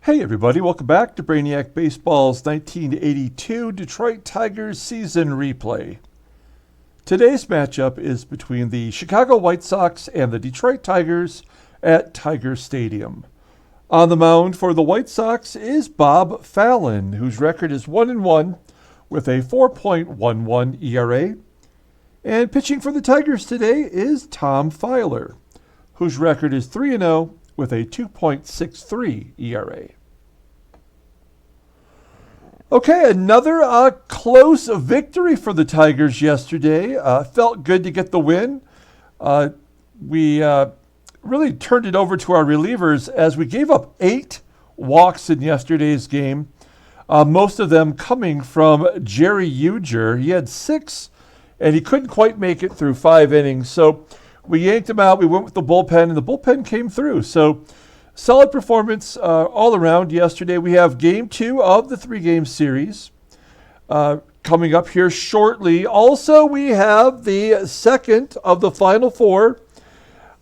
Hey everybody, welcome back to Brainiac Baseball's 1982 Detroit Tigers season replay. Today's matchup is between the Chicago White Sox and the Detroit Tigers at Tiger Stadium. On the mound for the White Sox is Bob Fallon, whose record is 1-1 with a 4.11 ERA. And pitching for the Tigers today is Tom Fiala, whose record is 3-0 with a 2.63 ERA. Okay, another close victory for the Tigers yesterday. Felt good to get the win. We really turned it over to our relievers as we gave up 8 walks in yesterday's game, most of them coming from Jerry Uger. He had 6, and he couldn't quite make it through 5 innings. So we yanked him out. We went with the bullpen, and the bullpen came through. So solid performance all around yesterday. We have game 2 of the 3-game series coming up here shortly. Also, we have the second of the final 4.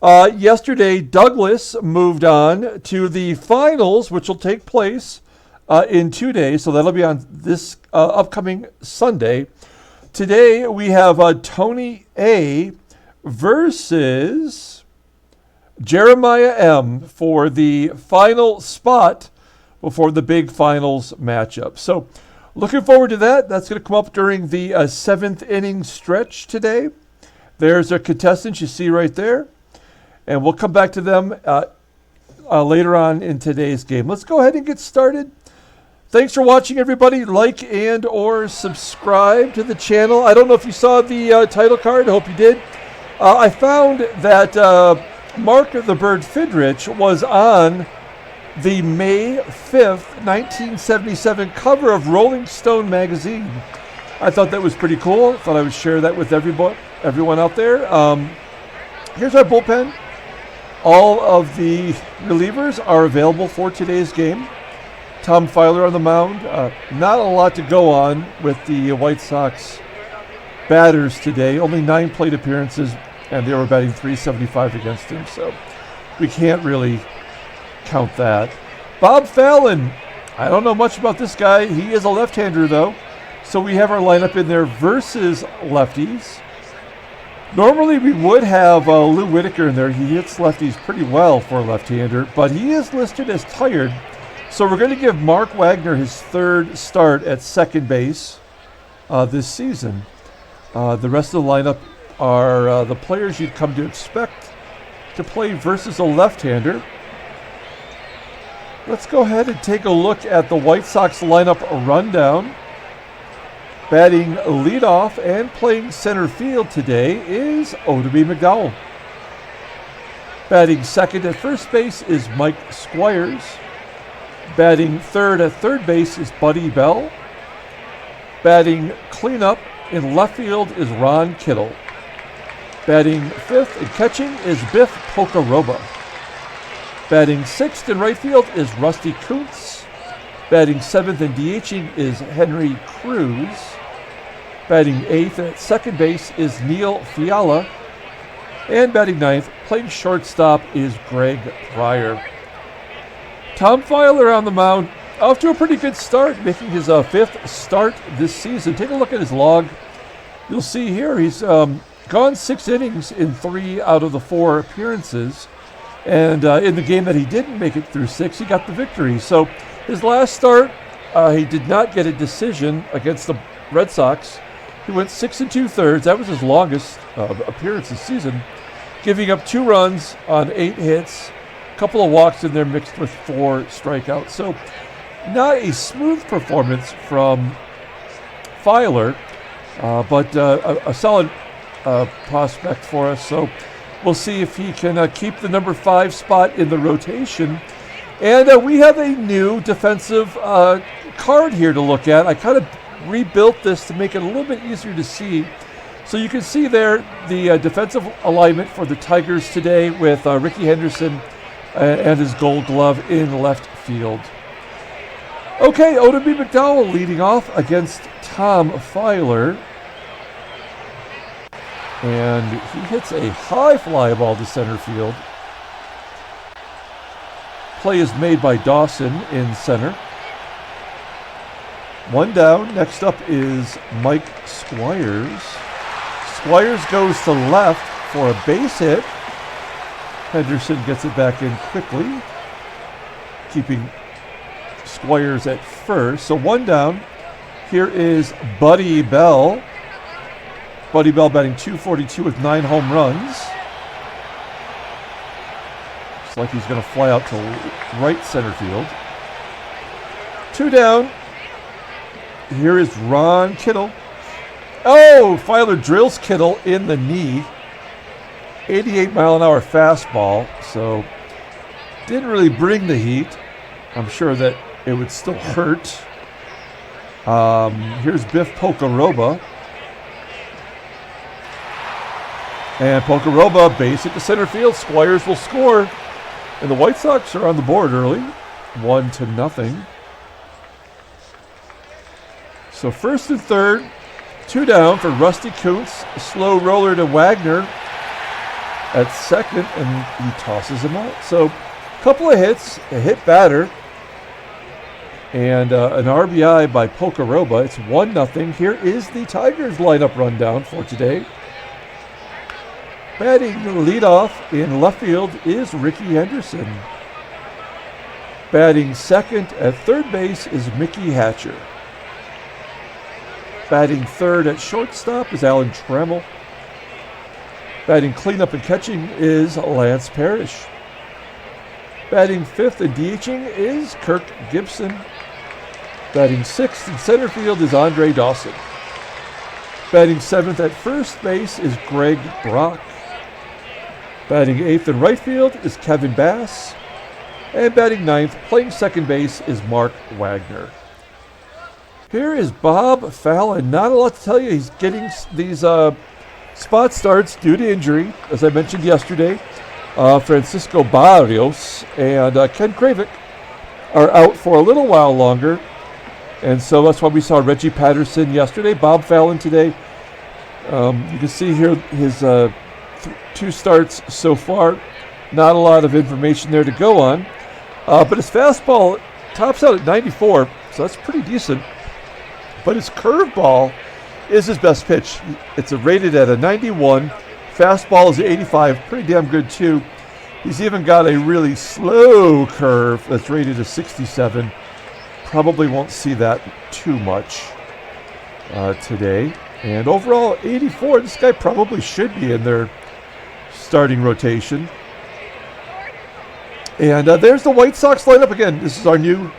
Yesterday, Douglas moved on to the finals, which will take place in 2 days. So that'll be on this upcoming Sunday. Today, we have Tony A. versus Jeremiah M. for the final spot before the big finals matchup. So looking forward to that. That's going to come up during the 7th inning stretch today. There's our contestants you see right there. And we'll come back to them later on in today's game. Let's go ahead and get started. Thanks for watching, everybody. Like and or subscribe to the channel. I don't know if you saw the title card. I hope you did. I found that Mark the Bird Fidrich was on the May 5th, 1977 cover of Rolling Stone magazine. I thought that was pretty cool. Thought I would share that with everyone out there. Here's our bullpen. All of the relievers are available for today's game. Tom Fiala on the mound. Not a lot to go on with the White Sox batters today. Only 9 plate appearances, and they were batting .375 against him, so we can't really count that. Bob Fallon, I don't know much about this guy. He is a left-hander, though, so we have our lineup in there versus lefties. Normally, we would have Lou Whitaker in there. He hits lefties pretty well for a left-hander, but he is listed as tired, so we're going to give Mark Wagner his 3rd start at second base this season. The rest of the lineup are the players you'd come to expect to play versus a left-hander. Let's go ahead and take a look at the White Sox lineup rundown. Batting leadoff and playing center field today is Oddibe McDowell. Batting second at first base is Mike Squires. Batting third at third base is Buddy Bell. Batting cleanup in left field is Ron Kittle. Batting 5th and catching is Biff Pocoroba. Batting 6th in right field is Rusty Kuntz. Batting 7th and DHing is Henry Cruz. Batting 8th at second base is Neil Fiala. And batting 9th, playing shortstop, is Greg Pryor. Tom Fiala on the mound, off to a pretty good start, making his 5th start this season. Take a look at his log. You'll see here he's gone 6 innings in 3 out of the 4 appearances. And in the game that he didn't make it through 6, he got the victory. So his last start, he did not get a decision against the Red Sox. He went 6 2/3. That was his longest appearance this season, giving up 2 runs on 8 hits, a couple of walks in there mixed with 4 strikeouts. So not a smooth performance from Fiala, but a solid prospect for us. So we'll see if he can keep the number 5 spot in the rotation. And we have a new defensive card here to look at. I kind of rebuilt this to make it a little bit easier to see. So you can see there the defensive alignment for the Tigers today with Rickey Henderson and his Gold Glove in left field. Okay, Oddibe McDowell leading off against Tom Fiala. And he hits a high fly ball to center field. Play is made by Dawson in center. One down. Next up is Mike Squires. Squires goes to left for a base hit. Henderson gets it back in quickly, keeping Squires at first. So one down. Here is Buddy Bell. Buddy Bell batting .242 with 9 home runs. Looks like he's going to fly out to right center field. 2 down. Here is Ron Kittle. Oh, Fiala drills Kittle in the knee. 88-mile-an-hour fastball, so didn't really bring the heat. I'm sure that it would still hurt. Here's Biff Pocoroba. And Pocoroba basic to center field. Squires will score. And the White Sox are on the board early. 1-0. So first and third. 2 down for Rusty Kuntz. Slow roller to Wagner at second, and he tosses him out. So a couple of hits, a hit batter, and an RBI by Pocoroba. It's 1-0. Here is the Tigers lineup rundown for today. Batting leadoff in left field is Rickey Henderson. Batting second at third base is Mickey Hatcher. Batting third at shortstop is Alan Trammell. Batting cleanup and catching is Lance Parrish. Batting fifth and DHing is Kirk Gibson. Batting sixth in center field is Andre Dawson. Batting seventh at first base is Greg Brock. Batting eighth in right field is Kevin Bass. And batting ninth, playing second base, is Mark Wagner. Here is Bob Fallon. Not a lot to tell you. He's getting these spot starts due to injury, as I mentioned yesterday. Francisco Barrios and Ken Kravick are out for a little while longer. And so that's why we saw Reggie Patterson yesterday, Bob Fallon today. You can see here his 2 starts so far. Not a lot of information there to go on. But his fastball tops out at 94, so that's pretty decent. But his curveball is his best pitch. It's rated at a 91. Fastball is 85, pretty damn good too. He's even got a really slow curve that's rated a 67. Probably won't see that too much today. And overall, 84. This guy probably should be in their starting rotation. And there's the White Sox lineup again. This is our new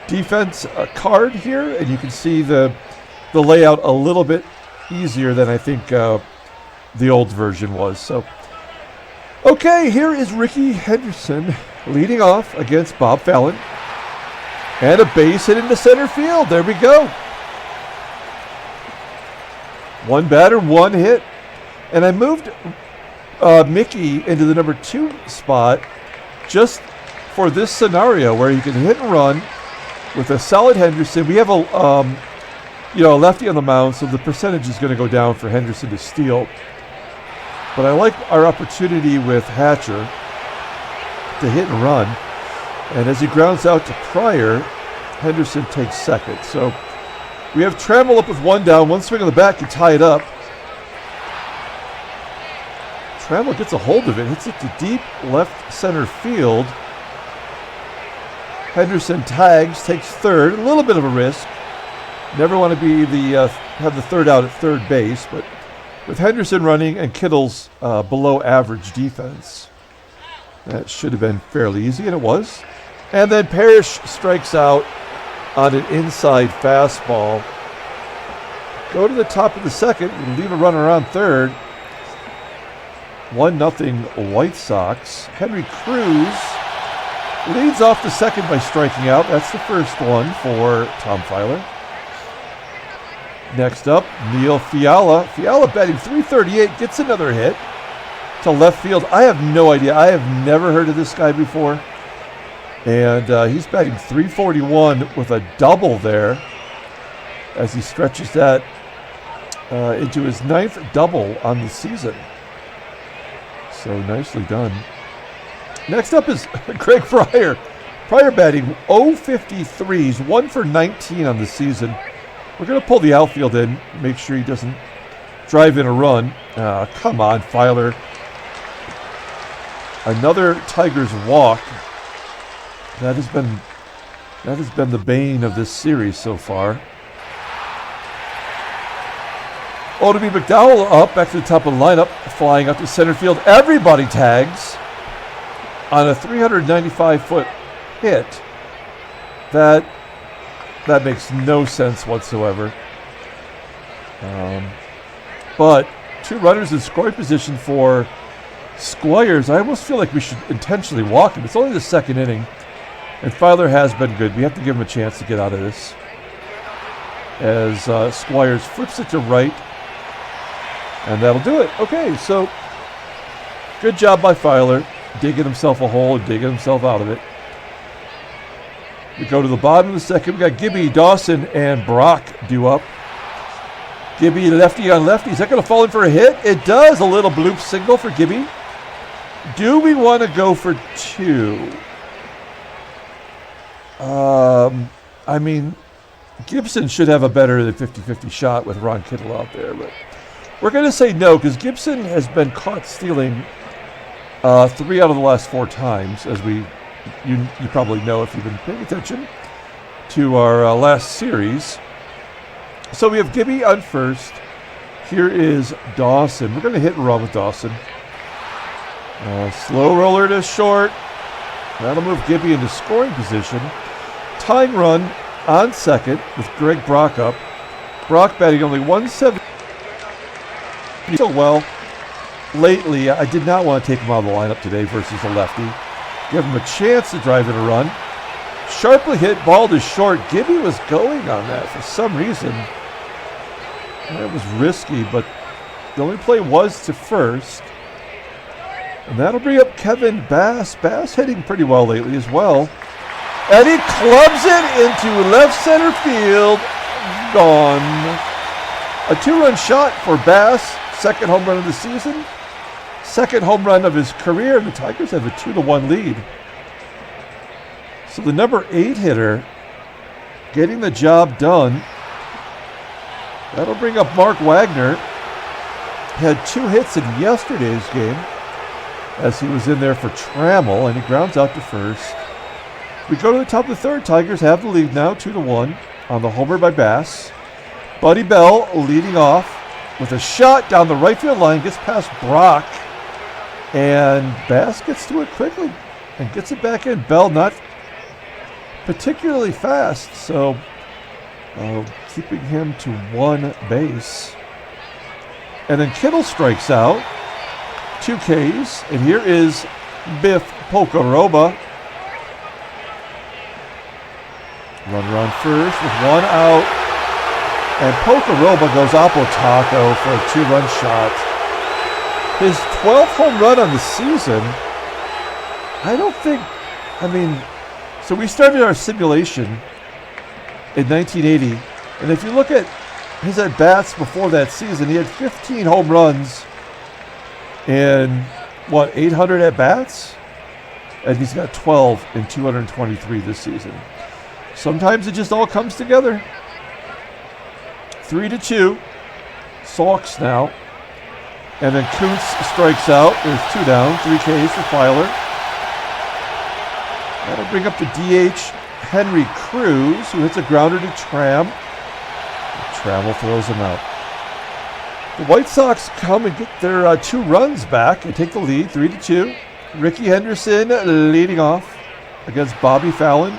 defense card here, and you can see the layout a little bit easier than I think the old version was. So, okay, here is Rickey Henderson leading off against Bob Fallon. And a base hit into center field. There we go. 1 batter, 1 hit. And I moved Mickey into the number 2 spot just for this scenario where you can hit and run with a solid Henderson. We have a lefty on the mound, so the percentage is going to go down for Henderson to steal. But I like our opportunity with Hatcher to hit and run. And as he grounds out to Pryor, Henderson takes second. So we have Trammell up with 1 down. 1 swing on the bat can tie it up. Trammell gets a hold of it, hits it to deep left center field. Henderson tags, takes third. A little bit of a risk. Never want to be have the third out at third base, but with Henderson running and Kittle's below average defense, that should have been fairly easy, and it was. And then Parrish strikes out on an inside fastball. Go to the top of the second, leave a runner on third. 1-0 White Sox. Henry Cruz leads off the second by striking out. That's the first one for Tom Filer. Next up, Neil Fiala. Fiala batting .338, gets another hit to left field. I have no idea. I have never heard of this guy before. And he's batting .341 with a double there as he stretches that into his 9th double on the season. So nicely done. Next up is Greg Pryor. Pryor batting 053. He's 1 for 19 on the season. We're going to pull the outfield in, make sure he doesn't drive in a run. Come on, Fiala. Another Tigers walk. That has been the bane of this series so far. Oddibe McDowell up, back to the top of the lineup, flying up to center field. Everybody tags on a 395-foot hit. That makes no sense whatsoever. But 2 runners in scoring position for Squires. I almost feel like we should intentionally walk him. It's only the second inning, and Fiala has been good. We have to give him a chance to get out of this. As Squires flips it to right, and that'll do it. Okay, so good job by Fiala, digging himself a hole and digging himself out of it. We go to the bottom of the second. We got Gibby, Dawson, and Brock due up. Gibby lefty on lefty. Is that going to fall in for a hit? It does. A little bloop single for Gibby. Do we want to go for 2? I mean, Gibson should have a better than 50-50 shot with Ron Kittle out there, but we're going to say no because Gibson has been caught stealing 3 out of the last 4 times, as you probably know if you've been paying attention to our last series. So we have Gibby on first. Here is Dawson. We're going to hit and run with Dawson. Slow roller to short. That'll move Gibby into scoring position. Tying run on second with Greg Brock up. Brock batting only 170. So well, lately I did not want to take him out of the lineup today versus a lefty. Give him a chance to drive in a run. Sharply hit, ball to short. Gibby was going on that for some reason. That was risky, but the only play was to first. And that'll bring up Kevin Bass. Bass hitting pretty well lately as well. And he clubs it into left center field. Gone. A 2-run shot for Bass. Second home run of the season. Second home run of his career. And the Tigers have a 2-1 lead. So the number 8 hitter getting the job done. That'll bring up Mark Wagner. Had 2 hits in yesterday's game as he was in there for Trammell, and he grounds out to first. We go to the top of the third. Tigers have the lead now, 2-1 on the homer by Bass. Buddy Bell leading off with a shot down the right field line, gets past Brock, and Bass gets to it quickly and gets it back in. Bell not particularly fast, so keeping him to 1 base. And then Kittle strikes out. 2 Ks, and here is Biff Pocoroba. Runner on first with 1 out. And Pocoroba goes apotaco for a 2-run shot. His 12th home run on the season. So we started our simulation in 1980, and if you look at his at-bats before that season, he had 15 home runs and 800 at-bats? And he's got 12 in 223 this season. Sometimes it just all comes together. 3-2. Sox now. And then Kuntz strikes out. There's 2 down. 3 Ks for Fiala. That'll bring up the DH Henry Cruz, who hits a grounder to Trammell throws him out. The White Sox come and get their 2 runs back and take the lead, 3-2. Rickey Henderson leading off against Bobby Fallon.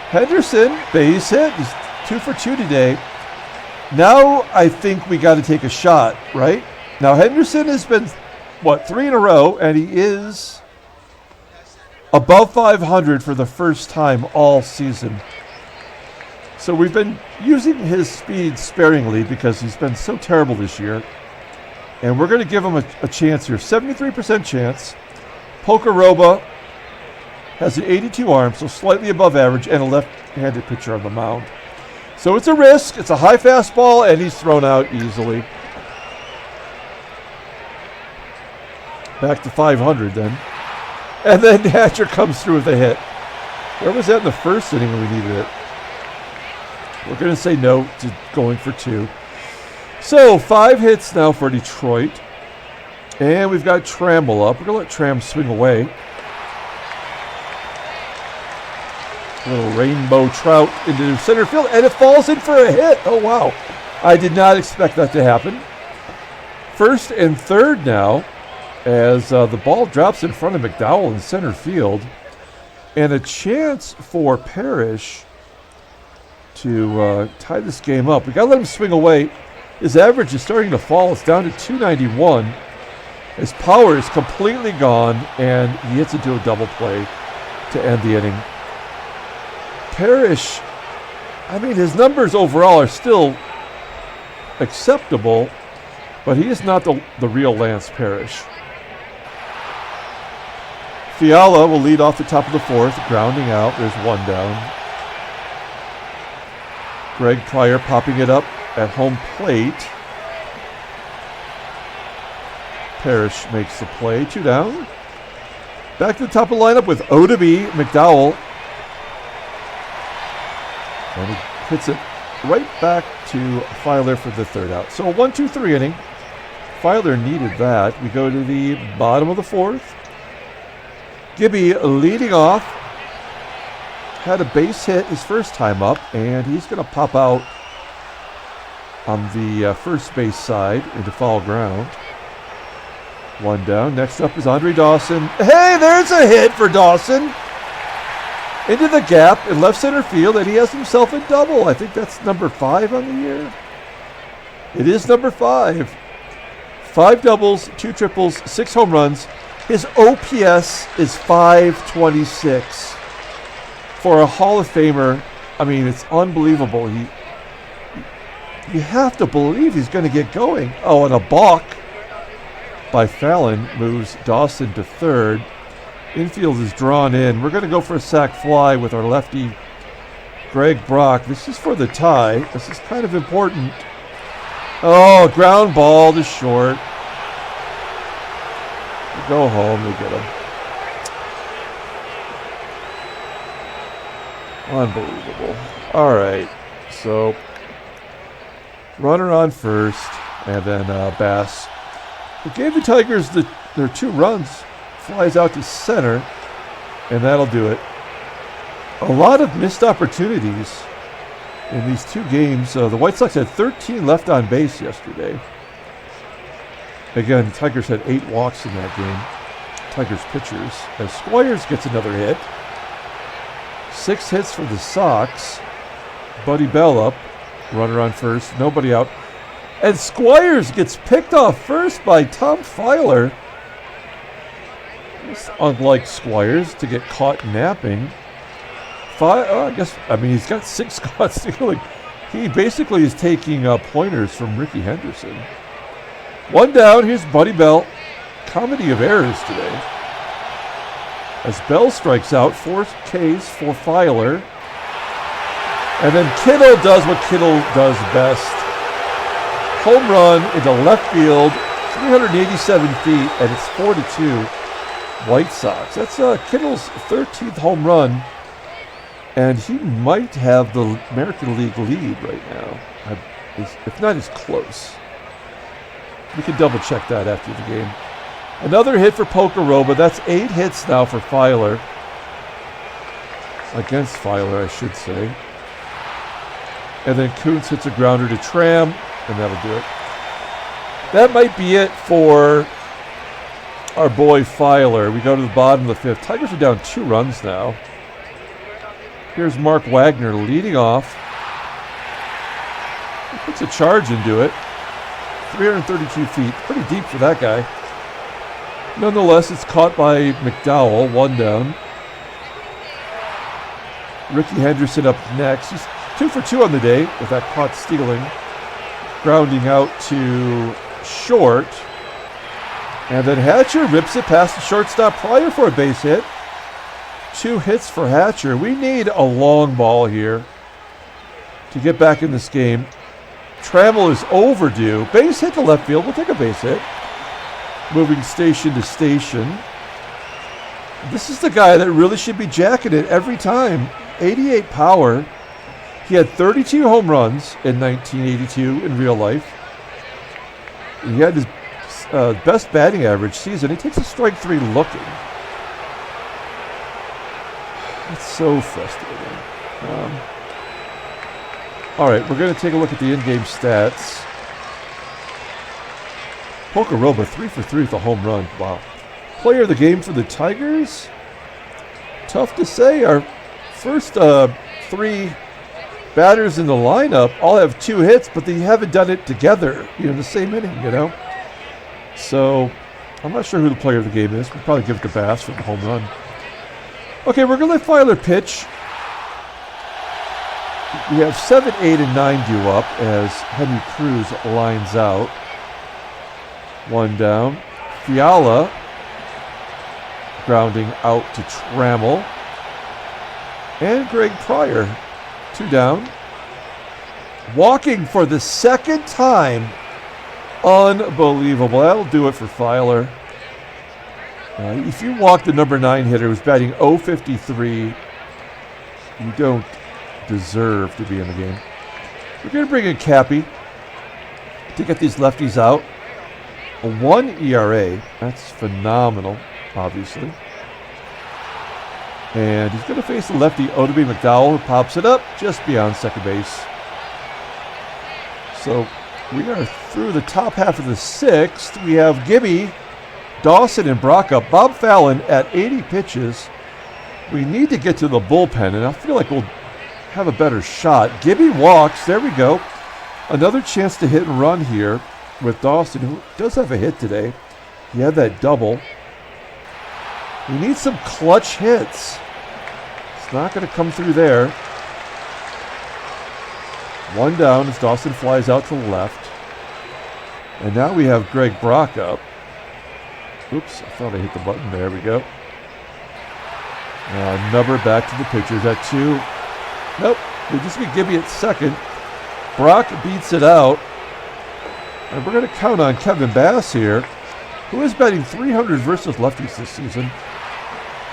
Henderson, base hit. He's 2 for 2 today. Now I think we got to take a shot, right? Now Henderson has been, 3 in a row, and he is above 500 for the first time all season. So we've been using his speed sparingly because he's been so terrible this year. And we're going to give him a chance here. 73% chance. Pocoroba has an 82 arm, so slightly above average, and a left-handed pitcher on the mound. So it's a risk. It's a high fastball, and he's thrown out easily. Back to 500 then. And then Hatcher comes through with a hit. Where was that in the first inning when we needed it? We're going to say no to going for 2. So 5 hits now for Detroit. And we've got Trammell up. We're going to let Tram swing away. A little rainbow trout into center field. And it falls in for a hit. Oh, wow. I did not expect that to happen. First and third now as the ball drops in front of McDowell in center field. And a chance for Parrish to tie this game up. We got to let him swing away. His average is starting to fall. It's down to 291. His power is completely gone, and he hits into a double play to end the inning. Parrish, I mean, his numbers overall are still acceptable, but he is not the real Lance Parrish. Fiala will lead off the top of the 4th, grounding out. There's 1 down. Greg Pryor popping it up at home plate. Parrish makes the play. 2 down. Back to the top of the lineup with Oddibe, McDowell. And he hits it right back to Fiala for the 3rd out. So a 1-2-3 inning. Fiala needed that. We go to the bottom of the 4th. Gibby leading off. Had a base hit his first time up, and he's going to pop out on the first base side into foul ground. 1 down. Next up is Andre Dawson. Hey, there's a hit for Dawson. Into the gap in left center field, and he has himself a double. I think that's number 5 on the year. It is number 5. 5 doubles, 2 triples, 6 home runs. His OPS is 526. For a Hall of Famer, I mean, it's unbelievable. You have to believe he's going to get going. Oh, and a balk by Fallon moves Dawson to 3rd. Infield is drawn in. We're going to go for a sac fly with our lefty, Greg Brock. This is for the tie. This is kind of important. Oh, ground ball to short. They go home. They get him. Unbelievable. All right. So, runner on first, and then Bass. It gave the Tigers their 2 runs. Flies out to center, and that'll do it. A lot of missed opportunities in these 2 games. The White Sox had 13 left on base yesterday. Again, Tigers had 8 walks in that game. Tigers pitchers. As Squires gets another hit. 6 hits for the Sox. Buddy Bell up. Runner on first. Nobody out. And Squires gets picked off first by Tom Fiala. It's unlike Squires to get caught napping. He's got 6 caught stealing. He basically is taking pointers from Rickey Henderson. 1 down. Here's Buddy Bell. Comedy of errors today. As Bell strikes out, 4 Ks for Fiala. And then Kittle does what Kittle does best. Home run into left field, 387 feet, and it's 4-2 White Sox. That's Kittle's 13th home run, and he might have the American League lead right now. If not, it's close. We can double check that after the game. Another hit for Pocoroba. That's 8 hits now for Fiala. Against Fiala, I should say. And then Kuntz hits a grounder to Tram, and that'll do it. That might be it for our boy Fiala. We go to the bottom of the 5th. Tigers are down 2 runs now. Here's Mark Wagner leading off. He puts a charge into it. 332 feet. Pretty deep for that guy. Nonetheless, it's caught by McDowell. 1 down. Rickey Henderson up next. He's 2 for 2 on the day with that caught stealing. Grounding out to short. And then Hatcher rips it past the shortstop Pryor for a base hit. 2 hits for Hatcher. We need a long ball here to get back in this game. Trammell is overdue. Base hit to left field. We'll take a base hit. Moving station to station. This is the guy that really should be jacketed every time. 88 power. He had 32 home runs in 1982 in real life. He had his best batting average season. He takes a strike 3 looking. It's so frustrating. All right, we're going to take a look at the in-game stats. Pocoroba, 3 for 3 with a home run. Wow. Player of the game for the Tigers? Tough to say. Our first 3 batters in the lineup all have 2 hits, but they haven't done it together, in the same inning, So, I'm not sure who the player of the game is. We'll probably give it to Bass for the home run. Okay, we're going to let Fiala pitch. We have 7, 8, and 9 due up as Henry Cruz lines out. 1 down. Fiala grounding out to Trammell. And Greg Pryor, 2 down. Walking for the second time. Unbelievable. That'll do it for Fiala. If you walk the number 9 hitter who's batting .053, you don't deserve to be in the game. We're going to bring in Cappy to get these lefties out. A 1 ERA. That's phenomenal, obviously. And he's going to face the lefty Oddibe McDowell, who pops it up just beyond second base. So we are through the top half of the 6th. We have Gibby, Dawson, and Brock up. Bob Fallon at 80 pitches. We need to get to the bullpen, and I feel like we'll have a better shot. Gibby walks. There we go. Another chance to hit and run here with Dawson, who does have a hit today. He had that double. We need some clutch hits. It's not going to come through there. 1 down as Dawson flies out to the left. And now we have Greg Brock up. Oops, I thought I hit the button. There we go. Number back to the pitchers at 2. Nope, they just get Gibby at second. Brock beats it out. And we're going to count on Kevin Bass here, who is batting .300 versus lefties this season.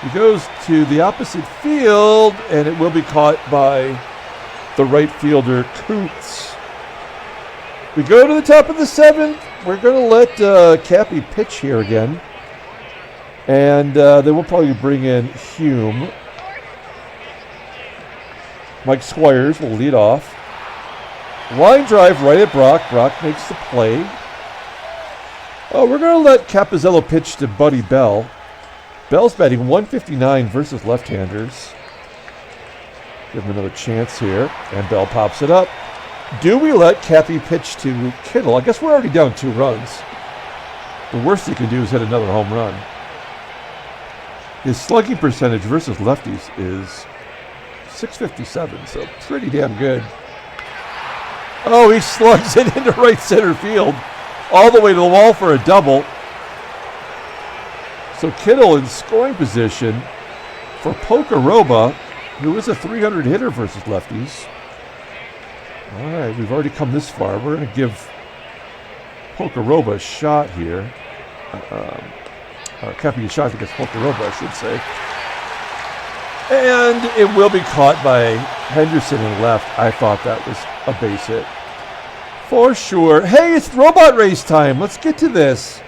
He goes to the opposite field, and it will be caught by the right fielder, Kuntz. We go to the top of the 7th. We're going to let Cappy pitch here again. And then we'll probably bring in Hume. Mike Squires will lead off. Line drive right at Brock. Brock makes the play. Oh, we're going to let Capizzello pitch to Buddy Bell. Bell's batting .159 versus left-handers. Give him another chance here. And Bell pops it up. Do we let Cappy pitch to Kittle? I guess we're already down 2 runs. The worst he can do is hit another home run. His slugging percentage versus lefties is .657, so pretty damn good. Oh, he slugs it into right center field, all the way to the wall for a double. So Kittle in scoring position for Pocoroba, who is a .300 hitter versus lefties. All right, we've already come this far. We're going to give Pocoroba a shot here. Cappy a shot against Pocoroba, I should say. And it will be caught by Henderson in left. I thought that was a base hit. For sure. Hey, it's robot race time. Let's get to this.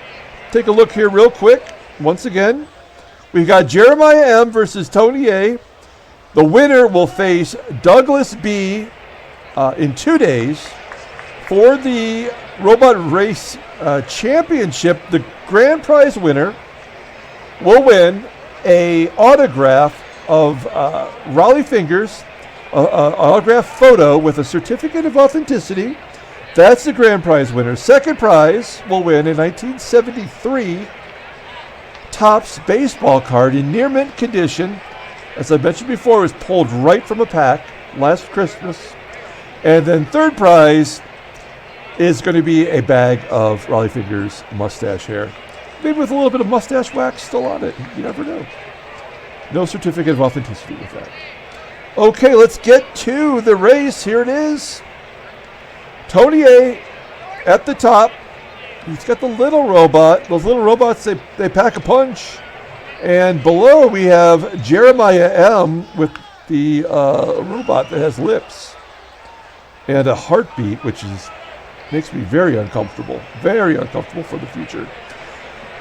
Take a look here real quick. Once again, we've got Jeremiah M. versus Tony A. The winner will face Douglas B. In 2 days for the robot race championship. The grand prize winner will win a autograph of Raleigh Fingers, autograph photo with a certificate of authenticity. That's the grand prize winner. Second prize will win a 1973 Topps baseball card in near mint condition. As I mentioned before, it was pulled right from a pack last Christmas. And then third prize is going to be a bag of Raleigh Fingers mustache hair. Maybe with a little bit of mustache wax still on it. You never know. No certificate of authenticity with that. Okay, let's get to the race. Here it is. Tony A at the top. He's got the little robot. Those little robots, they pack a punch. And below we have Jeremiah M. with the robot that has lips and a heartbeat, which makes me very uncomfortable for the future.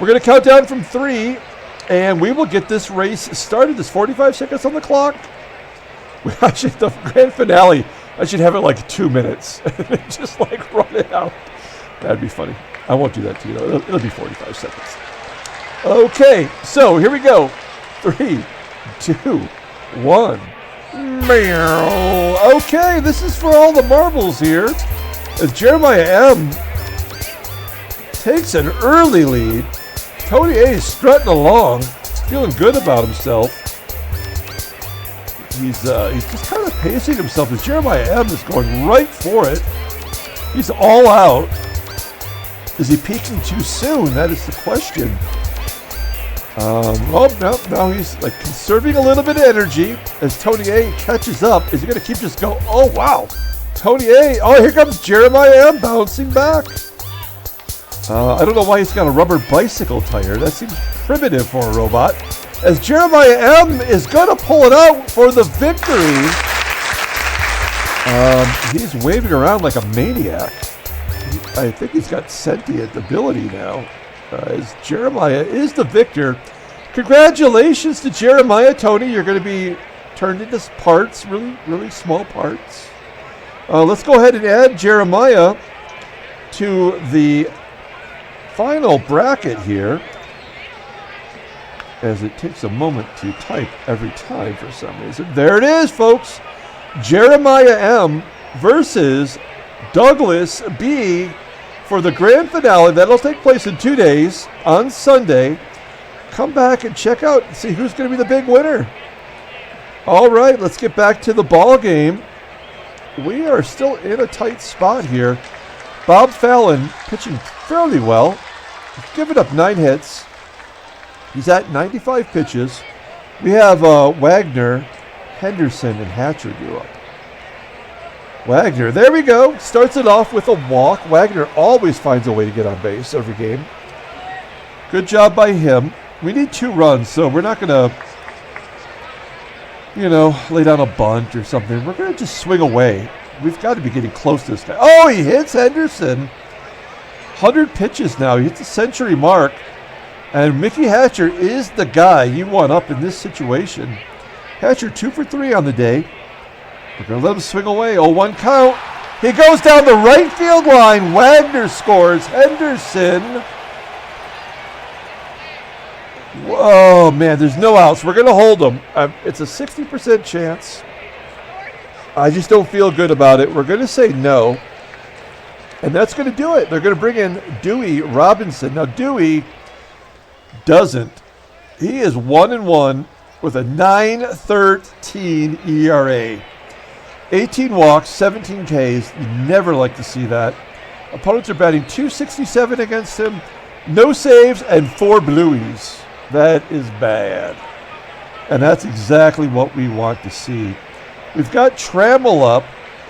We're going to count down from 3, and we will get this race started. There's 45 seconds on the clock. The grand finale, I should have it like 2 minutes. Just like run it out. That'd be funny. I won't do that to you, though. It'll be 45 seconds. Okay, so here we go. 3, 2, 1. Meow. Okay, this is for all the marbles here. As Jeremiah M. takes an early lead. Tony A is strutting along, feeling good about himself. He's just kind of pacing himself as Jeremiah M. is going right for it. He's all out. Is he peaking too soon? That is the question. Now he's like conserving a little bit of energy as Tony A catches up. Is he going to keep just going? Oh, wow. Tony A. Oh, here comes Jeremiah M. bouncing back. I don't know why he's got a rubber bicycle tire. That seems primitive for a robot. As Jeremiah M. is going to pull it out for the victory. He's waving around like a maniac. I think he's got sentient ability now. As Jeremiah is the victor. Congratulations to Jeremiah. Tony, you're going to be turned into parts, really, really small parts. Let's go ahead and add Jeremiah to the final bracket here, as it takes a moment to type every time for some reason. There it is, folks. Jeremiah M. versus Douglas B. for the grand finale. That'll take place in 2 days on Sunday. Come back and check out and see who's going to be the big winner. All right, let's get back to the ball game. We are still in a tight spot here. Bob Fallon pitching fairly well. He's given up 9 hits. He's at 95 pitches. We have Wagner, Henderson, and Hatcher due up. Wagner, there we go. Starts it off with a walk. Wagner always finds a way to get on base every game. Good job by him. We need 2 runs, so we're not going to, lay down a bunt or something. We're going to just swing away. We've got to be getting close to this guy. Oh, he hits Henderson. 100 pitches now. He hits the century mark. And Mickey Hatcher is the guy you want up in this situation. Hatcher 2 for 3 on the day. We're going to let him swing away. 0-1 count. He goes down the right field line. Wagner scores. Henderson. Oh, man, there's no outs. We're going to hold him. It's a 60% chance. I just don't feel good about it. We're going to say no. And that's going to do it. They're going to bring in Dewey Robinson. Now, Dewey doesn't. He is 1-1 with a 9.13 ERA. 18 walks, 17 Ks. You never like to see that. Opponents are batting .267 against him. No saves and 4 blueies. That is bad. And that's exactly what we want to see. We've got Trammell up.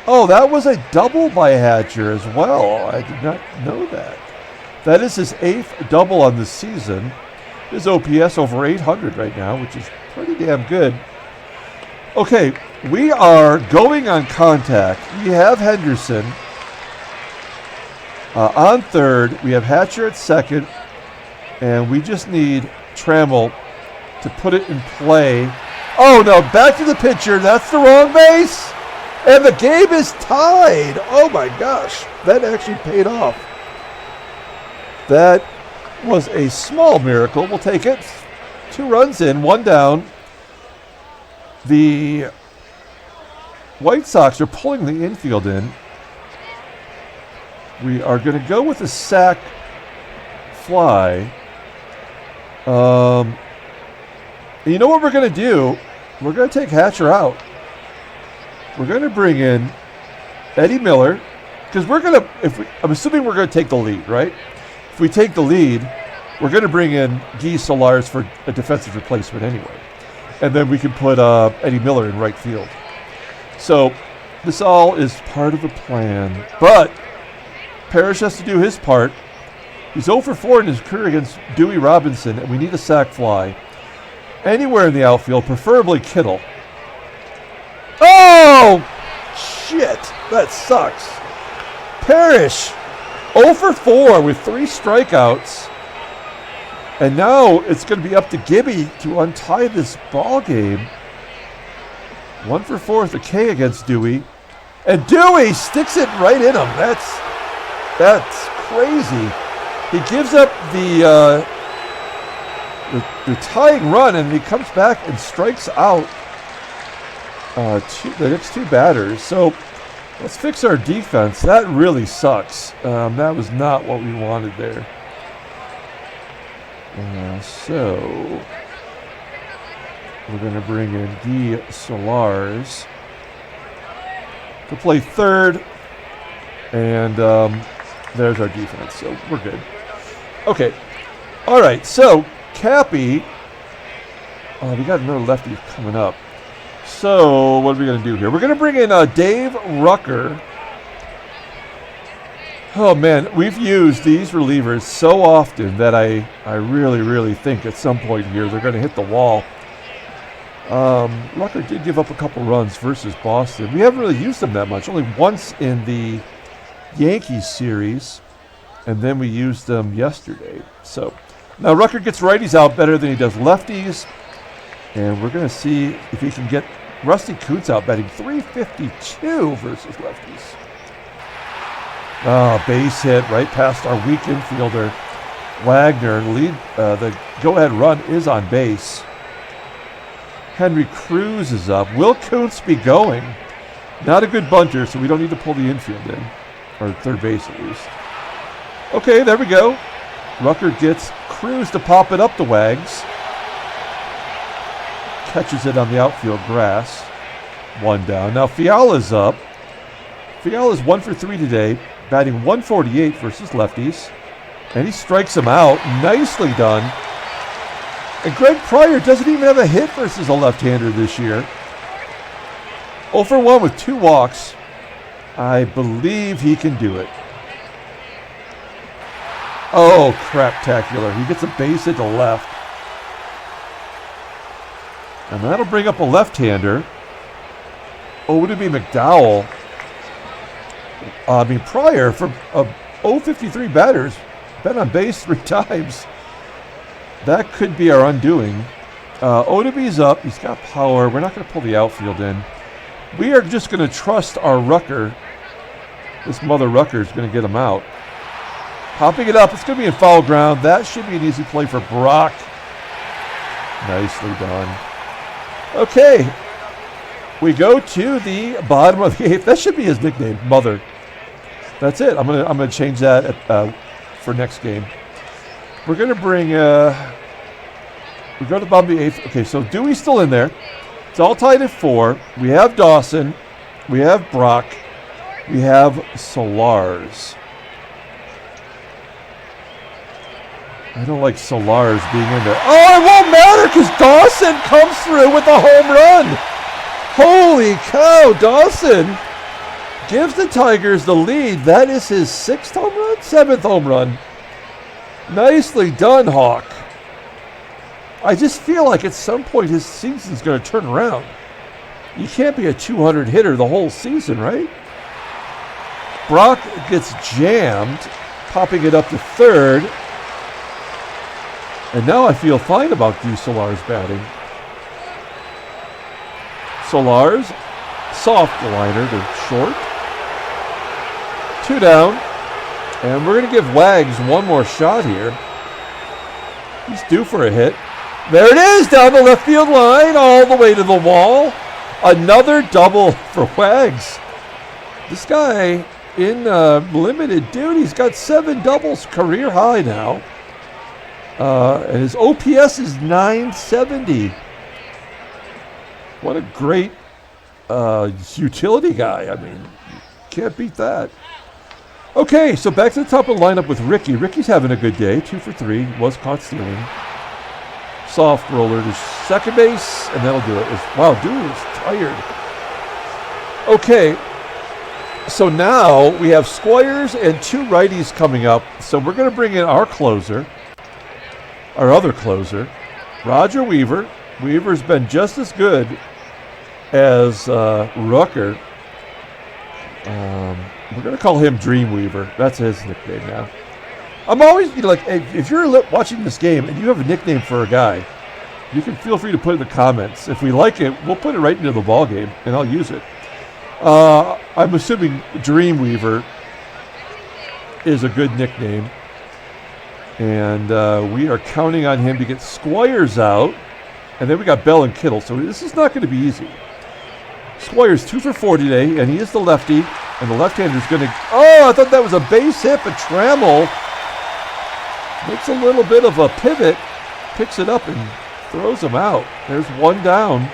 Oh, that was a double by Hatcher as well. I did not know that. That is his 8th double on the season. His OPS over 800 right now, which is pretty damn good. Okay, we are going on contact. We have Henderson on third. We have Hatcher at second. And we just need Trammell to put it in play. Oh, no, back to the pitcher. That's the wrong base. And the game is tied. Oh, my gosh. That actually paid off. That was a small miracle. We'll take it. 2 runs in, 1 down. The White Sox are pulling the infield in. We are going to go with a sac fly. You know what we're going to do? We're going to take Hatcher out. We're going to bring in Eddie Miller, because we're going to, I'm assuming we're going to take the lead, right? If we take the lead, we're going to bring in Guy Solars for a defensive replacement anyway. And then we can put Eddie Miller in right field. So this all is part of the plan. But Parrish has to do his part. He's 0 for 4 in his career against Dewey Robinson, and we need a sac fly. anywhere in the outfield, preferably Kittle. Oh, shit. That sucks. Parrish, 0 for 4 with 3 strikeouts. And now it's going to be up to Gibby to untie this ball game. 1 for 4 with a K against Dewey. And Dewey sticks it right in him. That's crazy. He gives up the tying run, and he comes back and strikes out the next 2 batters. So let's fix our defense. That really sucks. That was not what we wanted there. So we're going to bring in Guy Solars to play third, and there's our defense, so we're good. Okay, all right, so Cappy, we got another lefty coming up. So what are we going to do here? We're going to bring in Dave Rucker. Oh, man, we've used these relievers so often that I really, really think at some point here they're going to hit the wall. Rucker did give up a couple runs versus Boston. We haven't really used them that much, only once in the Yankees series, and then we used them yesterday. So now Rucker gets righties out better than he does lefties, and we're going to see if he can get Rusty Kuntz out batting .352 versus lefties. Base hit right past our weak infielder, Wagner. The go-ahead run is on base. Henry Cruz is up. Will Kuntz be going? Not a good bunter, so we don't need to pull the infield in, or third base at least. Okay, there we go. Rucker gets Cruz to pop it up the Wags. Catches it on the outfield grass. 1 down. Now Fiala's up. Fiala's 1 for 3 today, batting .148 versus lefties. And he strikes him out. Nicely done. And Greg Pryor doesn't even have a hit versus a left-hander this year. 0 for 1 with 2 walks. I believe he can do it. Oh, craptacular. He gets a base hit to left. And that'll bring up a left-hander. Oddibe McDowell. Pryor, for 0-53 batters, been on base 3 times. That could be our undoing. Oddibe's up. He's got power. We're not going to pull the outfield in. We are just going to trust our Rucker. This mother Rucker is going to get him out. Popping it up. It's going to be in foul ground. That should be an easy play for Brock. Nicely done. Okay. We go to the bottom of the 8th. That should be his nickname, Mother. That's it. I'm gonna change that for next game. We're gonna bring. We go to the bottom of the 8th. Okay, so Dewey's still in there. It's all tied at 4. We have Dawson. We have Brock. We have Solars. I don't like Solars being in there. Oh, it won't matter because Dawson comes through with a home run. Holy cow, Dawson gives the Tigers the lead. That is his 6th home run? 7th home run. Nicely done, Hawk. I just feel like at some point his season's going to turn around. You can't be a 200 hitter the whole season, right? Brock gets jammed, popping it up to third. And now I feel fine about Solars batting. Solars, soft liner to short. 2 down. And we're going to give Wags one more shot here. He's due for a hit. There it is, down the left field line, all the way to the wall. Another double for Wags. This guy in limited duty, he's got 7 doubles, career high now. And his OPS is 970. What a great utility guy. I mean, can't beat that. Okay, so back to the top of the lineup with Rickey. Rickey's having a good day. 2 for 3. Was caught stealing. Soft roller to second base, and that'll do it. Wow, dude is tired. Okay, so now we have Squires and 2 righties coming up. So we're going to bring in our closer, our other closer, Roger Weaver. Weaver's been just as good as Rucker. We're going to call him Dreamweaver. That's his nickname now. I'm always, if you're watching this game and you have a nickname for a guy, you can feel free to put it in the comments. If we like it, we'll put it right into the ball game, and I'll use it. I'm assuming Dreamweaver is a good nickname. And we are counting on him to get Squires out. And then we got Bell and Kittle. So this is not going to be easy. Squires 2 for 4 today, and he is the lefty. And the left-hander is going to... Oh, I thought that was a base hit, but Trammell makes a little bit of a pivot, picks it up, and throws him out. There's one down.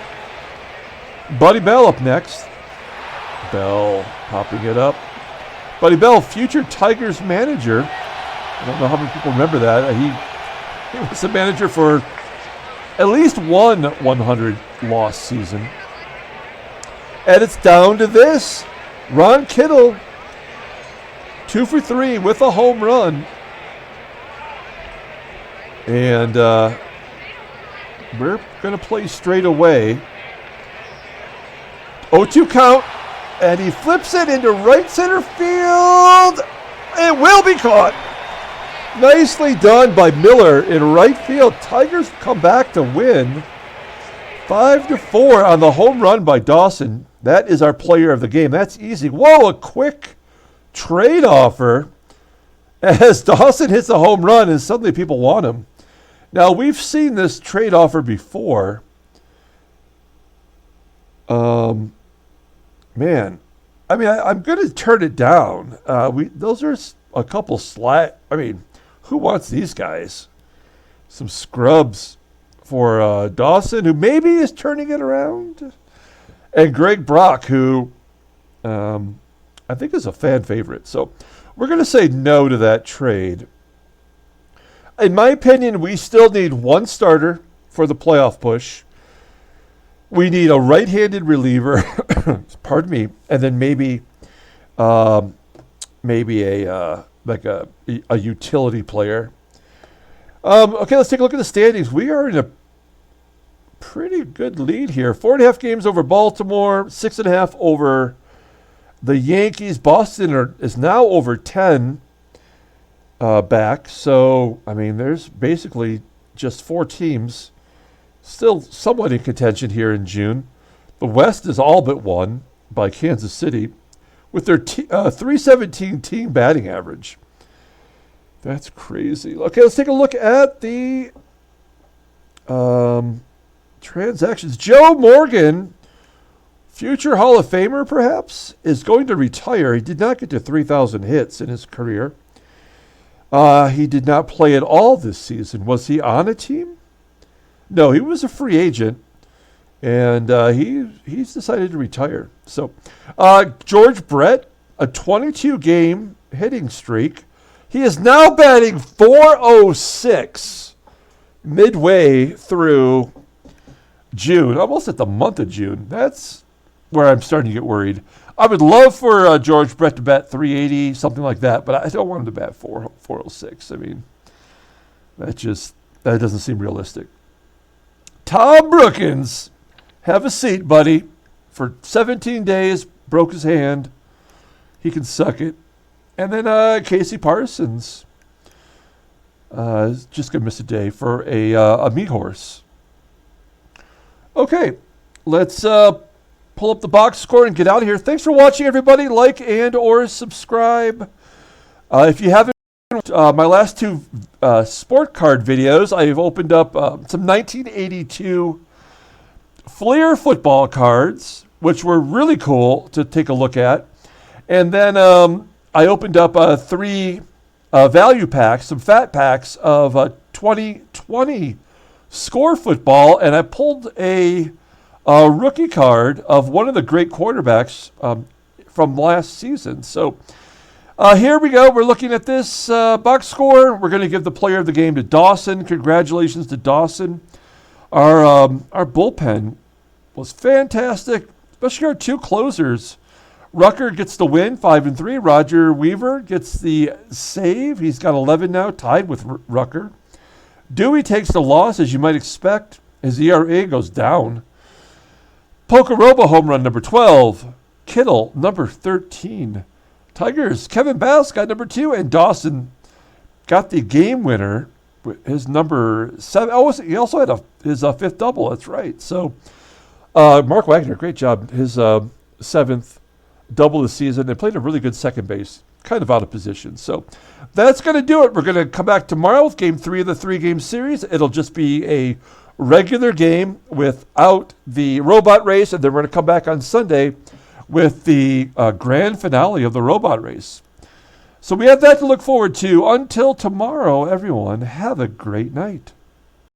Buddy Bell up next. Bell popping it up. Buddy Bell, future Tigers manager. I don't know how many people remember that. He was the manager for at least one 100-loss season. And it's down to this. Ron Kittle, 2 for 3 with a home run. And we're going to play straight away. 0-2 count. And he flips it into right center field. It will be caught. Nicely done by Miller in right field. Tigers come back to win 5-4 on the home run by Dawson. That is our player of the game. That's easy. Whoa, a quick trade offer as Dawson hits a home run and suddenly people want him. Now, we've seen this trade offer before. Man, I mean, I'm going to turn it down. Those are a couple who wants these guys? Some scrubs for Dawson, who maybe is turning it around. And Greg Brock, who I think is a fan favorite. So we're going to say no to that trade. In my opinion, we still need one starter for the playoff push. We need a right-handed reliever, pardon me, and then maybe a utility player. Okay, let's take a look at the standings. We are in a pretty good lead here. 4.5 games over Baltimore, 6.5 over the Yankees. Boston is now over 10 back. So, I mean, there's basically just 4 teams still somewhat in contention here in June. The West is all but won by Kansas City with their 317 team batting average. That's crazy. Okay, let's take a look at the transactions. Joe Morgan, future Hall of Famer perhaps, is going to retire. He did not get to 3,000 hits in his career. He did not play at all this season. Was he on a team? No, he was a free agent, and he's decided to retire. So, George Brett, a 22-game hitting streak. He is now batting .406 midway through June, almost at the month of June. That's where I'm starting to get worried. I would love for George Brett to bat .380, something like that, but I don't want him to bat .406. I mean, that doesn't seem realistic. Tom Brookins, have a seat, buddy. For 17 days, broke his hand. He can suck it. And then Casey Parsons is just going to miss a day for a meat horse. Okay, let's pull up the box score and get out of here. Thanks for watching, everybody. Like and or subscribe. If you haven't, my last 2 sport card videos, I've opened up some 1982 Fleer football cards, which were really cool to take a look at. And then I opened up 3 value packs, some fat packs of 2020 score football, and I pulled a rookie card of one of the great quarterbacks from last season. So here we go. We're looking at this box score. We're going to give the player of the game to Dawson. Congratulations to Dawson. Our bullpen was fantastic, especially our 2 closers. Rucker gets the win, 5-3. Roger Weaver gets the save. He's got 11 now, tied with Rucker. Dewey takes the loss, as you might expect. His ERA goes down. Pocoroba home run number 12. Kittle number 13. Tigers, Kevin Bass got number 2, and Dawson got the game winner. His number 7. Oh, he also had his fifth double. That's right. So, Mark Wagner, great job. His 7th double this season. They played a really good second base. Kind of out of position. So, that's going to do it. We're going to come back tomorrow with Game 3 of the 3-game series. It'll just be a regular game without the robot race, and then we're going to come back on Sunday with the grand finale of the robot race. So we have that to look forward to. Until tomorrow, everyone, have a great night.